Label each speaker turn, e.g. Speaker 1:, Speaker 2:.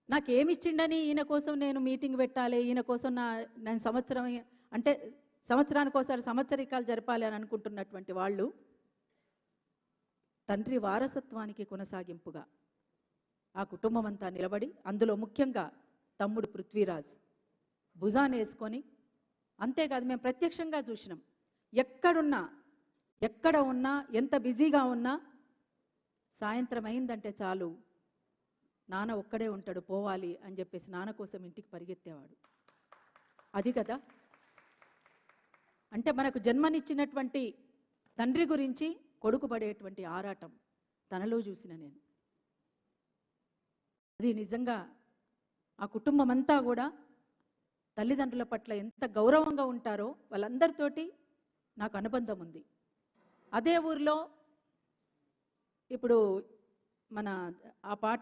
Speaker 1: నాకేమిచ్చిండని ఈయన కోసం నేను మీటింగ్ పెట్టాలి, ఈయన కోసం నేను సంవత్సరం అంటే సంవత్సరానికి ఒకసారి సంవత్సరికాలు జరపాలి అని అనుకుంటున్నటువంటి వాళ్ళు తండ్రి వారసత్వానికి కొనసాగింపుగా ఆ కుటుంబం అంతా నిలబడి, అందులో ముఖ్యంగా తమ్ముడు పృథ్వీరాజ్ భుజాన్ని వేసుకొని, అంతేకాదు మేము ప్రత్యక్షంగా చూసినాం, ఎక్కడ ఉన్నా ఎంత బిజీగా ఉన్నా సాయంత్రం అయిందంటే చాలు నాన్న ఒక్కడే ఉంటాడు, పోవాలి అని చెప్పేసి నాన్న కోసం ఇంటికి పరిగెత్తేవాడు. అది కదా అంటే మనకు జన్మనిచ్చినటువంటి తండ్రి గురించి కొడుకు పడేటువంటి ఆరాటం తనలో చూసిన నేను. అది నిజంగా ఆ కుటుంబం అంతా కూడా తల్లిదండ్రుల పట్ల ఎంత గౌరవంగా ఉంటారో వాళ్ళందరితోటి నాకు అనుబంధం ఉంది. అదే ఊరిలో ఇప్పుడు మన ఆ పాట